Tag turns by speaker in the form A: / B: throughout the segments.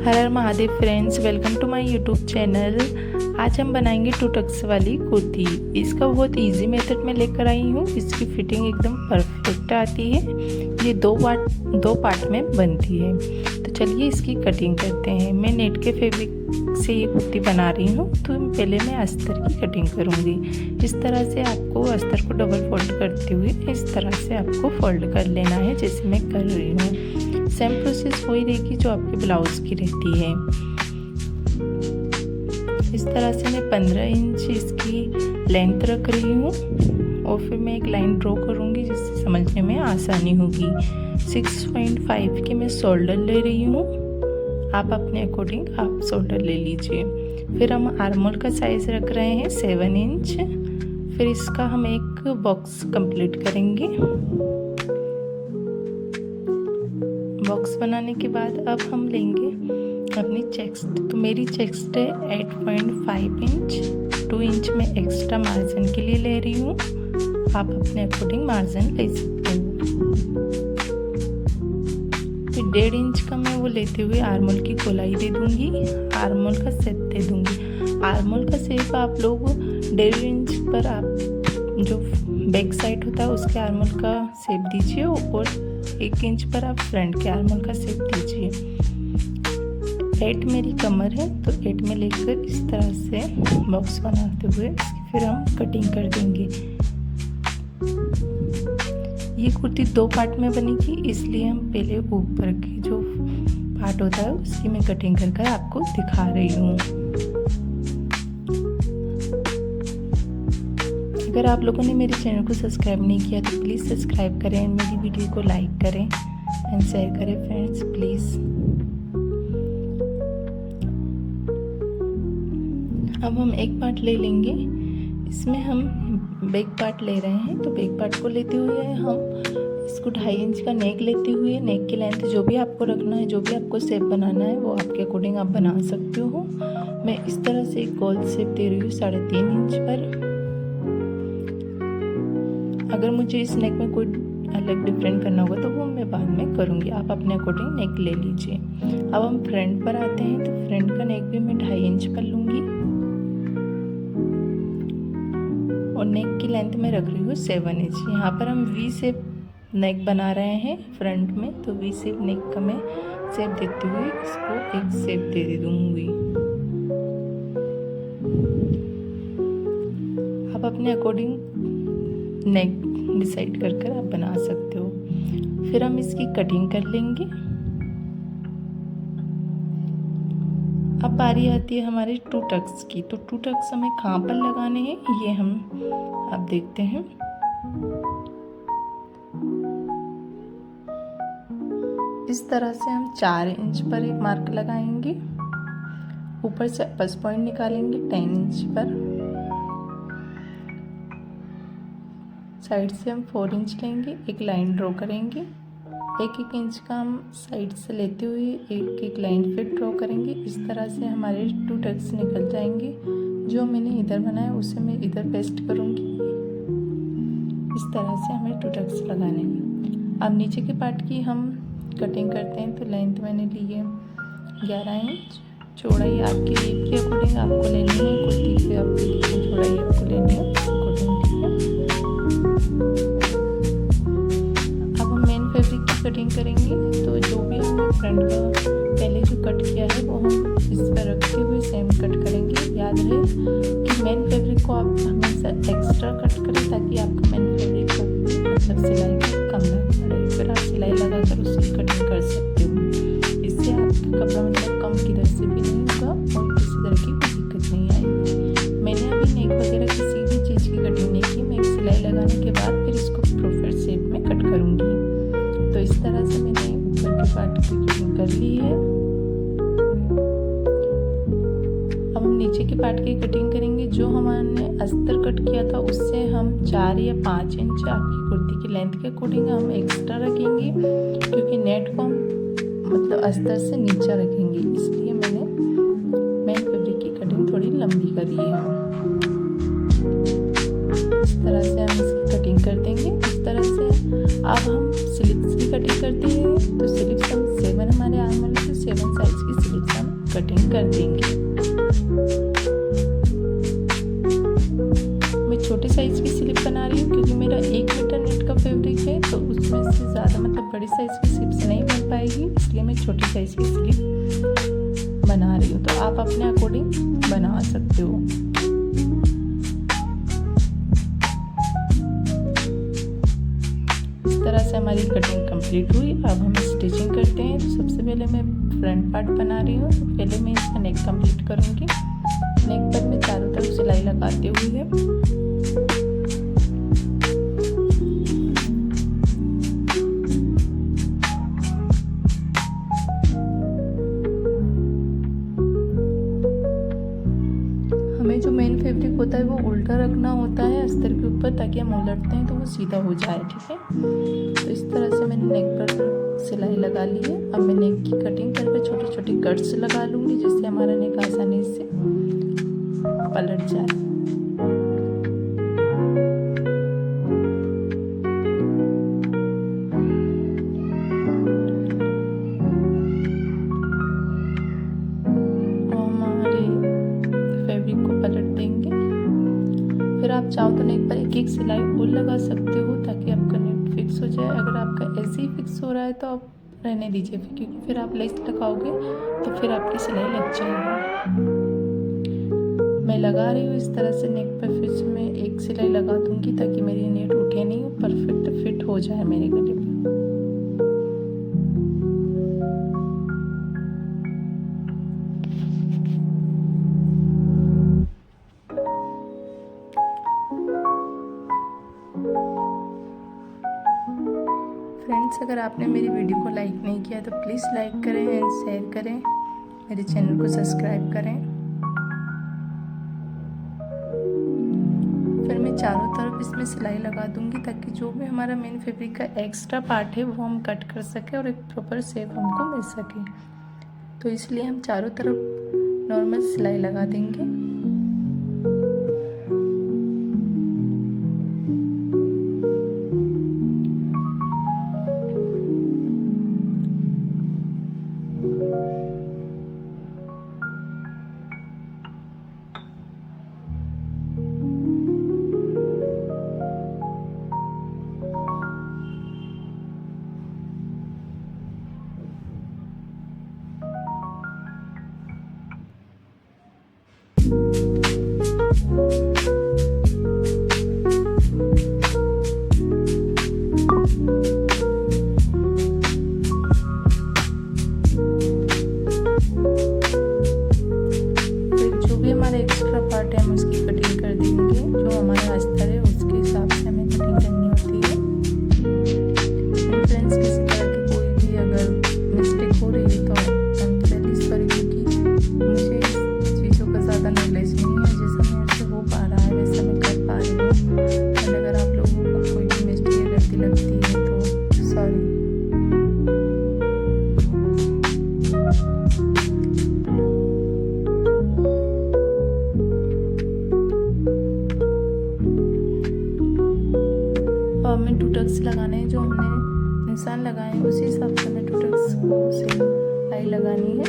A: हर हर Mahadev friends, welcome to my YouTube channel. आज हम बनाएंगे 2 टक्स वाली कुर्ती। इसका बहुत इजी मेथड में लेकर आई हूँ। इसकी फिटिंग एकदम परफेक्ट आती है। ये दो पार्ट में बनती है। तो चलिए इसकी कटिंग करते हैं। मैं नेट के फैब्रिक से ये कुर्ती बना रही हूँ, तो पहले मैं अस्तर की कटिंग करूँगी। इस तरह से आपको अस्तर को डबल फोल्ड करते हुए इस तरह से आपको फोल्ड कर लेना है, जैसे मैं कर रही हूँ। सेम प्रोसेस वही रहेगी जो आपके ब्लाउज की रहती है। इस तरह से मैं 15 इंच इसकी लेंथ रख रही हूँ और फिर मैं एक लाइन ड्रॉ करूँगी जिससे समझने में आसानी होगी। 6.5 की मैं शोल्डर ले रही हूँ। आप अपने अकॉर्डिंग आप शोल्डर ले लीजिए। फिर हम आर्मोल का साइज़ रख रहे हैं 7 इंच। फिर इसका हम एक बॉक्स कंप्लीट करेंगे। बॉक्स बनाने के बाद अब हम लेंगे अपनी चेस्ट। तो मेरी चेस्ट है 8.5 इंच। 2 इंच में एक्स्ट्रा मार्जिन के लिए ले रही हूँ। आप अपने अकॉर्डिंग मार्जिन ले सकते हो। फिर 1.5 इंच का मैं वो लेते हुए आर्मोल की गोलाई दे दूँगी, आर्मोल का शेप दे दूँगी। आर्मोल का शेप आप लोग 1.5 इंच पर आप जो बैक साइड होता है उसके आर्मोल का शेप दीजिए और 1 इंच पर आप फ्रंट के आर्मोल का शेप दीजिए। 8 मेरी कमर है, तो 8 में लेकर इस तरह से बॉक्स बनाते हुए फिर हम कटिंग कर देंगे। ये कुर्ती 2 पार्ट में बनेगी, इसलिए हम पहले ऊपर की जो पार्ट होता है उसकी मैं कटिंग कर आपको दिखा रही हूँ। अगर आप लोगों ने मेरे चैनल को सब्सक्राइब नहीं किया तो प्लीज़ सब्सक्राइब करें एंड मेरी वीडियो को लाइक करें एंड शेयर करें फ्रेंड्स प्लीज़। अब हम एक पार्ट ले लेंगे। इसमें हम बैक पार्ट ले रहे हैं, तो बैक पार्ट को लेते हुए हम इसको 2.5 इंच का नेक लेते हुए नेक की लेंथ जो भी आपको रखना है, जो भी आपको शेप बनाना है वो आपके अकॉर्डिंग आप बना सकते हो। मैं इस तरह से एक गोल शेप दे रही हूँ 3.5 इंच पर। अगर मुझे इस नेक में कोई अलग डिफरेंट करना होगा तो वो मैं बाद में करूँगी। आप अपने अकॉर्डिंग नेक ले लीजिए। अब हम फ्रंट पर आते हैं, तो फ्रंट का नेक भी मैं 2.5 इंच पर लूँगी और नेक की लेंथ में रख रही हूँ 7 इंच। यहाँ पर हम वी शेप नेक बना रहे हैं फ्रंट में, तो वी शेप नेक का मैं शेप देते हुए इसको एक शेप दे दूँगी। आप अपने अकॉर्डिंग नेक डिसाइड कर आप बना सकते हो। फिर हम इसकी कटिंग कर लेंगे। अब बारी आती है हमारे 2 टक्स की। तो 2 टक्स हमें कहाँ पर लगाने हैं ये हम अब देखते हैं। इस तरह से हम 4 इंच पर एक मार्क लगाएंगे। ऊपर से अपर पॉइंट निकालेंगे 10 इंच पर। साइड से हम 4 इंच लेंगे, एक लाइन ड्रॉ करेंगे। 1-1 इंच का हम साइड से लेते हुए एक लाइन फिर ड्रॉ करेंगे। इस तरह से हमारे 2 टक्स निकल जाएंगे। जो मैंने इधर बनाया उसे मैं इधर पेस्ट करूँगी। इस तरह से हमें 2 टक्स लगाने हैं। अब नीचे के पार्ट की हम कटिंग करते हैं। तो लेंथ मैंने ली है 11 इंच। चौड़ाई आपके रेप के अकॉर्डिंग आपको लेनी है। कुर्ती की आपकी चौड़ाई आपको लेनी है अकॉर्डिंग, ठीक है। अब हम मेन फैब्रिक की कटिंग करेंगे। तो जो भी हमने फ्रंट का पहले जो कट किया है वो हम इस पर रखते हुए सेम कट करेंगे। याद रहे कि मेन फैब्रिक को आप हमेशा एक्स्ट्रा कट करें ताकि आपका मेन फैब्रिक का मतलब सिलाई कम ना पड़े। फिर आप सिलाई लगाकर उसकी कटिंग कर सकते हो। इससे आपका कपड़ा मतलब कम किधर से भी नहीं होगा और किसी तरह की कोई दिक्कत नहीं आएगी। मैंने अभी नेक वगैरह किसी भी चीज़ की कटिंग नहीं की। मैं एक सिलाई लगाने के बाद फिर इसको प्रोफाइल शेप में कट करूँगी। तो इस तरह से मैंने ऊपर के पार्ट की कटिंग कर ली है। अब हम नीचे के पार्ट की कटिंग करेंगे। जो हमने अस्तर कट किया था उससे हम 4 या 5 इंच आपकी कुर्ती की लेंथ के अकॉर्डिंग हम एक्स्ट्रा रखेंगे, क्योंकि नेट को हम मतलब अस्तर से नीचा रखेंगे। इसलिए मैंने मेन फैब्रिक की कटिंग थोड़ी लंबी करी है। इस तरह से हम इसकी कटिंग कर देंगे। इस तरह से अब हम स्लीव्स की कटिंग करते हैं। तो स्लीव्स हम 7 हमारे आर्म वाले, तो 7 साइज की स्लीव्स हम कटिंग कर देंगे। मैं छोटे साइज़ की स्लिप बना रही हूँ क्योंकि मेरा 1 मीटर नेट का फैब्रिक है, तो उसमें से ज़्यादा मतलब बड़ी साइज़ की स्लिप्स नहीं बन पाएगी, इसलिए मैं छोटी साइज़ की स्लिप बना रही हूँ। तो आप अपने अकॉर्डिंग बना सकते हो। इस तरह से हमारी कटिंग कंप्लीट हुई। अब हम स्टिचिंग करते हैं। तो सबसे पहले मैं फ्रंट पार्ट बना रही हूँ। तो पहले मैं इसका नेक कंप्लीट करूँगी। नेक पर मैं चारों तरफ सिलाई लगाते हुए हमें जो मेन फैब्रिक होता है वो उल्टा रखना होता है अस्तर के ऊपर, ताकि हम उलटते हैं तो वो सीधा हो जाए। ठीक है, तो इस तरह से मैंने नेक पर सिलाई लगा ली है। अब मैं नेक की कटिंग करके छोटे छोटे कट्स लगा लूँगी, जिससे हमारा नेक आसानी से पलट जाए। फिर आप चाहो तो नेक पर एक एक सिलाई और लगा सकते हो, ताकि आपका नेट फिक्स हो जाए। अगर आपका ऐसे ही फिक्स हो रहा है तो आप रहने दीजिए, क्योंकि फिर आप लेस लगाओगे तो फिर आपकी सिलाई लग जाएगी। मैं लगा रही हूँ इस तरह से नेक पर, फिर से मैं एक सिलाई लगा दूँगी ताकि मेरी नेट उठे नहीं, परफेक्ट फिट हो जाए मेरे गले पर। फ्रेंड्स, अगर आपने मेरी वीडियो को लाइक नहीं किया तो प्लीज़ लाइक करें एंड शेयर करें, मेरे चैनल को सब्सक्राइब करें। फिर मैं चारों तरफ इसमें सिलाई लगा दूंगी, ताकि जो भी हमारा मेन फैब्रिक का एक्स्ट्रा पार्ट है वो हम कट कर सकें और एक प्रॉपर शेप हमको मिल सके। तो इसलिए हम चारों तरफ नॉर्मल सिलाई लगा देंगे। हमारा एक्स्ट्रा पार्ट है हम उसकी कटिंग कर देंगे। जो हमारा अस्तर है उसके हिसाब से हमें कटिंग करनी होती है। फ्रेंड्स, किसी तरह की कोई भी अगर मिस्टेक हो रही है तो आई एम रियली सॉरी, क्योंकि मुझे इस चीज़ों का ज़्यादा नॉलेज नहीं है। जैसा मेरे से हो पा रहा है वैसा मैं कर पा रही हूँ। और अगर आप लोगों को कोई भी मिस्टेक गलती लगती है तो सॉरी। हमें 2 टक्स लगाने हैं, जो हमने निशान लगाए हैं उसी हिसाब से हमें 2 टक्स को सिलाई लगानी है।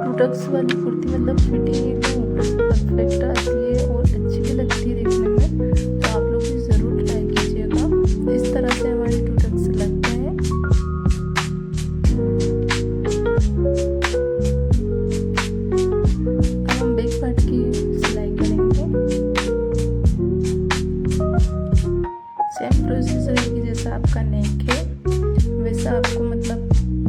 A: 2 टक्स वाली कुर्ती मतलब फिटिंग एकदम ऊपर से परफेक्ट आती है और अच्छी भी लगती है देखने में। तो आप लोग भी ज़रूर ट्राई कीजिएगा। इस तरह से हमारे 2 टक्स लगते हैं। अब हम बैक पार्ट की सिलाई करेंगे। सेम प्रोसेस रहेगी, जैसा आपका नेक है वैसा आपको मतलब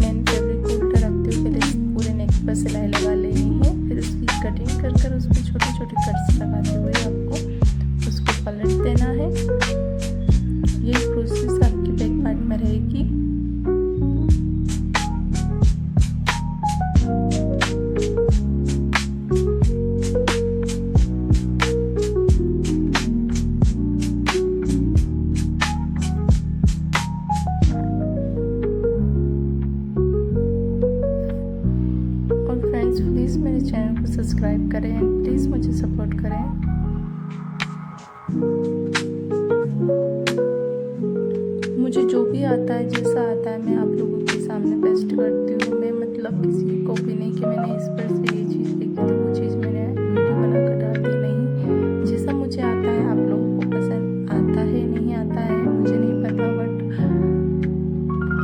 A: मेन फैब्रिक को उल्टा रखते हुए पहले पूरे नेक पर सिलाई लगा लेनी है। फिर उसकी कटिंग कर कर उस पर छोटे छोटे कट्स लगाते हुए आपको उसको पलट देना है। ये प्रोसेस आपकी बैक पार्ट में रहेगी। प्लीज़ मेरे चैनल को सब्सक्राइब करें एंड प्लीज़ मुझे सपोर्ट करें। मुझे जो भी भी आता है, जैसा आता है मैं आप लोगों के सामने बेस्ट करती हूँ। मैं मतलब किसी को भी नहीं कि मैंने इस पर से ये चीज़ देखी तो वो चीज़ मैंने वीडियो बना कर डालती नहीं। जैसा मुझे आता है आप लोगों को पसंद आता है नहीं आता है मुझे नहीं पता, बट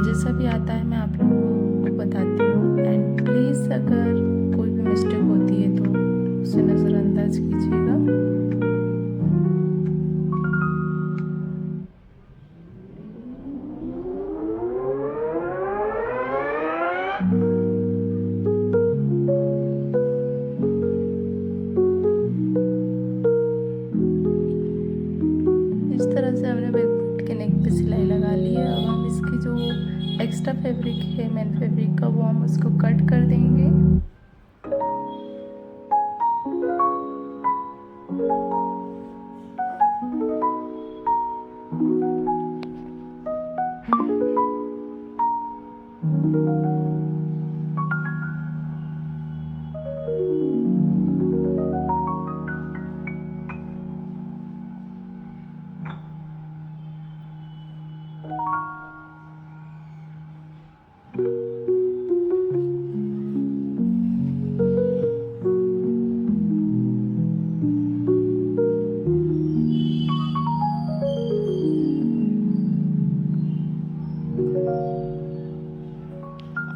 A: जैसा भी आता है मैं आप लोगों को बताती हूँ। एंड प्लीज़ अगर कोई भी मिस्टेक होती है तो उसे नज़रअंदाज कीजिएगा। इस तरह से हमने बैकपार्ट के नेक पे सिलाई लगा ली है। अब हम इसकी जो एक्स्ट्रा फैब्रिक है मेन फैब्रिक का वो हम उसको कट कर देंगे।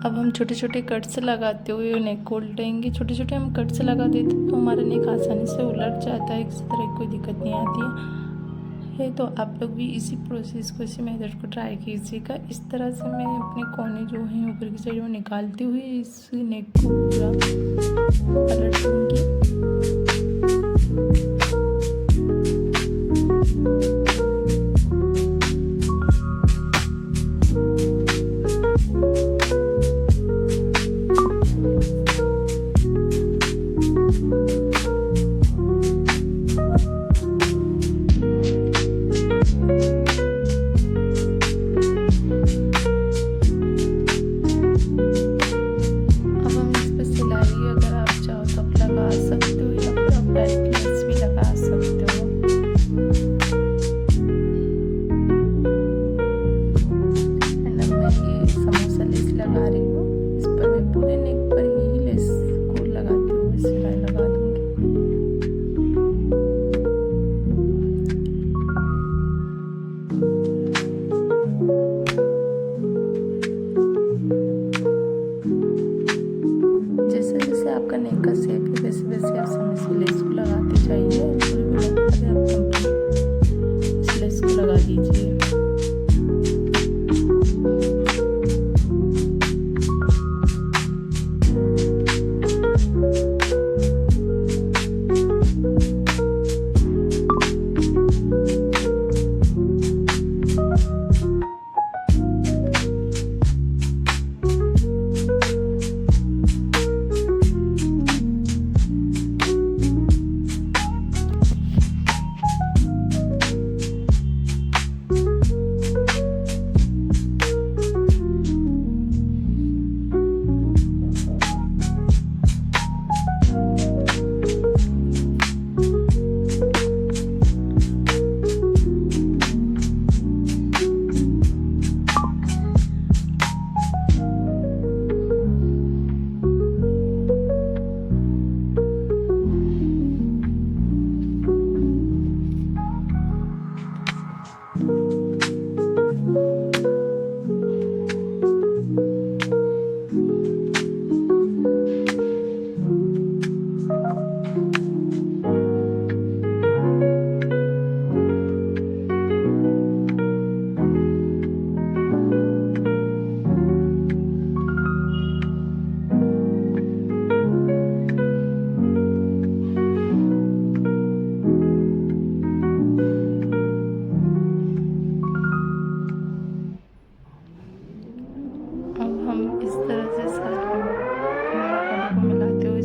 A: अब हम छोटे छोटे कट्स लगाते हुए नेक को उल्टेंगे। छोटे छोटे हम कट्स लगा देते तो हमारा नेक आसानी से उलट जाता है, किसी तरह की कोई दिक्कत नहीं आती है। तो आप लोग भी इसी प्रोसेस को, इसी मेथड को ट्राई कीजिएगा। इस तरह से मैं अपने कोने जो हैं ऊपर की साइड में निकालते हुए इस नेक को पूरा पलट दूँगी। आपका नेक का शेप है वैसे वैसे आप समय से लेस को लगाते जाइए। पूरी भी लगता है आप कंप्लीट इस लेस को लगा दीजिए।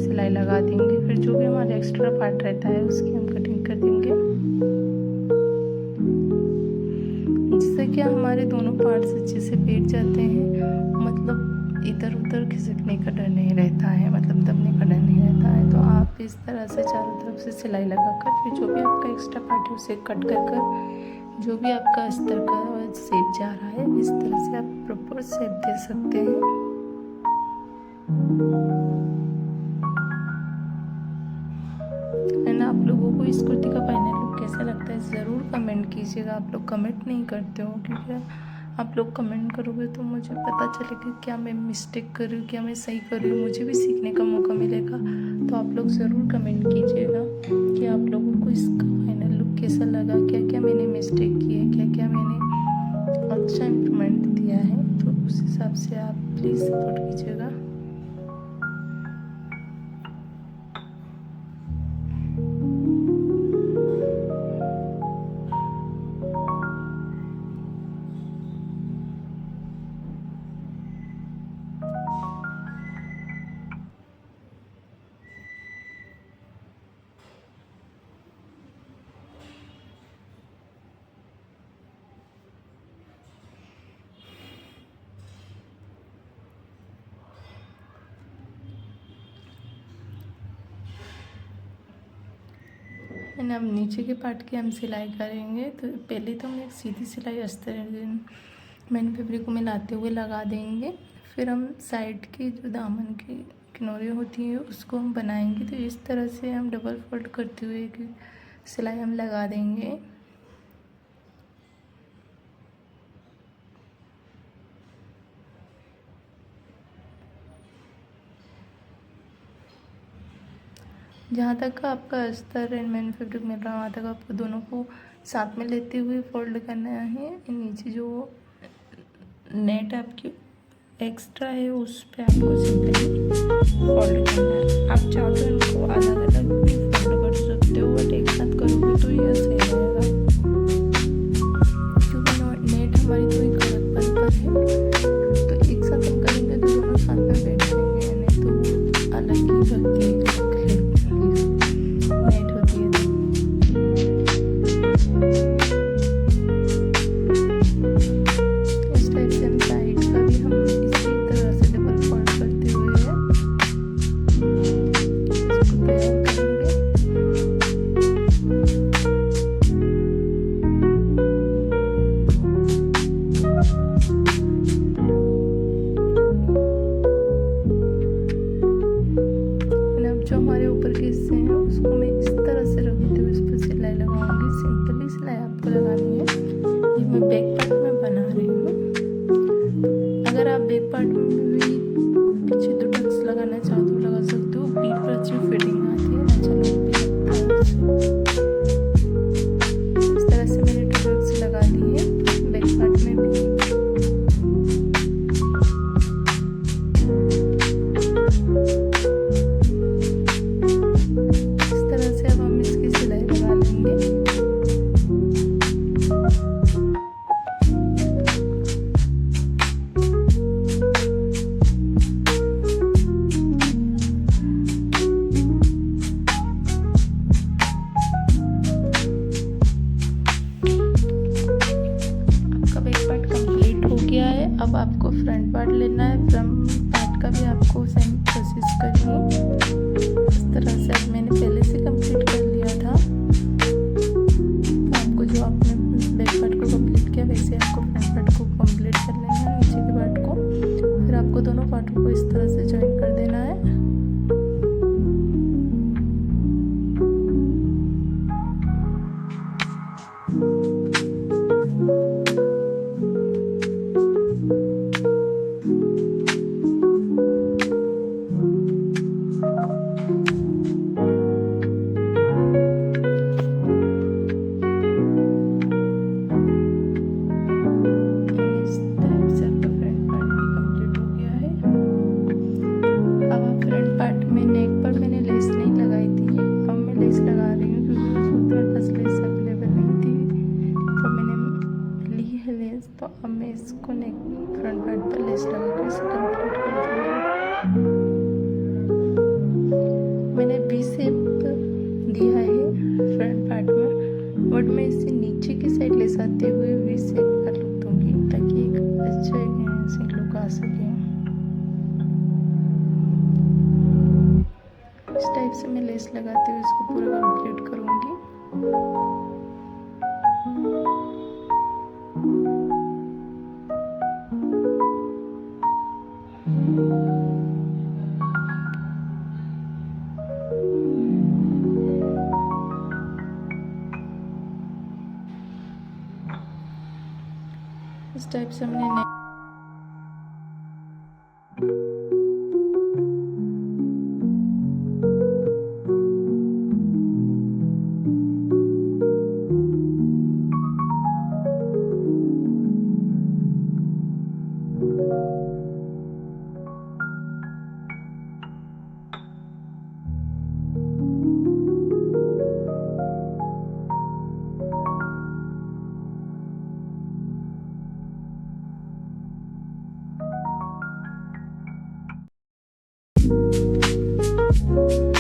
A: सिलाई लगा देंगे। फिर जो भी हमारा एक्स्ट्रा पार्ट रहता है उसकी हम कटिंग कर देंगे, जिससे कि हमारे दोनों पार्ट्स अच्छे से बैठ जाते हैं। मतलब इधर उधर खिसकने का डर नहीं रहता है, मतलब दबने का डर नहीं रहता है। तो आप इस तरह से चारों तरफ से सिलाई लगाकर फिर जो भी आपका एक्स्ट्रा पार्ट है उसे कट कर जो भी आपका अस्तर का शेप जा रहा है इस तरह से आप प्रॉपर शेप दे सकते हैं। एंड आप लोगों को इस कुर्ती का फाइनल लुक कैसा लगता है ज़रूर कमेंट कीजिएगा। आप लोग कमेंट नहीं करते हो, क्योंकि आप लोग कमेंट करोगे तो मुझे पता चलेगा क्या मैं मिस्टेक कर रही हूँ, क्या मैं सही कर रही हूँ, मुझे भी सीखने का मौका मिलेगा। तो आप लोग ज़रूर कमेंट कीजिएगा कि आप लोगों को इसका फाइनल लुक कैसा लगा, क्या क्या मैंने मिस्टेक की है, क्या क्या मैंने अच्छा इम्प्रूवमेंट दिया है। तो उस हिसाब से आप प्लीज़ सपोर्ट कीजिएगा। एंड अब नीचे के पार्ट की हम सिलाई करेंगे। तो पहले तो हम एक सीधी सिलाई अस्तर मेन फैब्रिक को मिलाते हुए लगा देंगे। फिर हम साइड की जो दामन की किनारे होती है उसको हम बनाएंगे। तो इस तरह से हम डबल फोल्ड करते हुए एक सिलाई हम लगा देंगे। जहाँ तक आपका अस्तर एंड मेन फैब्रिक मिल रहा है वहाँ तक आपको दोनों को साथ में लेते हुए फोल्ड करना है। नीचे जो नेट आपकी एक्स्ट्रा है उस पर आपको सिंपली फोल्ड करना है। आप चाहो तो इनको अलग अलग भी फोल्ड कर सकते हो, बट एक साथ करोगे तो ये सही रहेगा, क्योंकि नेट हमारी थोड़ी गलत पर है। तो एक साथ हम करेंगे तो दोनों साथ में बैठ जाएंगे, नहीं तो अलग ही बनती है। जो हमारे ऊपर के हिस्से हैं उसको मैं इस तरह से रखते हुए इस पर सिलाई लगाऊंगी। सिंपली सिलाई आपको लगानी है। ये मैं बैक पार्ट में बना रही हूँ। अगर आप बैक पार्ट में भी पीछे तो टक्स लगाना चाहो तो लगा सकते हो। पीठ पर अच्छी फिटिंग आती है, अच्छा लगता है। इस तरह से मैंने टक्स लगा दी है बैक पार्ट में भी। अब आपको फ्रंट पार्ट लेना है। फ्रंट पार्ट का भी आपको सेम प्रोसेस करनी है। इस तरह से अब मैंने पहले से कंप्लीट कर लिया था। तो आपको जो आपने बैक पार्ट को कंप्लीट किया वैसे आपको फ्रंट पार्ट को कंप्लीट कर लेना है, नीचे के पार्ट को। फिर आपको दोनों पार्टों को इस तरह से ज्वाइन कर देना है। तो अब मैं इसको नेक फ्रंट पार्ट पर लेस लगा कर इसे कंप्लीट कर दूँगी। मैंने वी शेप दिया है फ्रंट पार्ट में, बट मैं इसे नीचे की साइड ले जाते हुए वी शेप का लुक दूँगी ताकि एक अच्छा एक लुक आ सके। इस टाइप से मैं लेस लगाते हुए इसको पूरा कंप्लीट करूँगी। जब से हमने नए Thank you.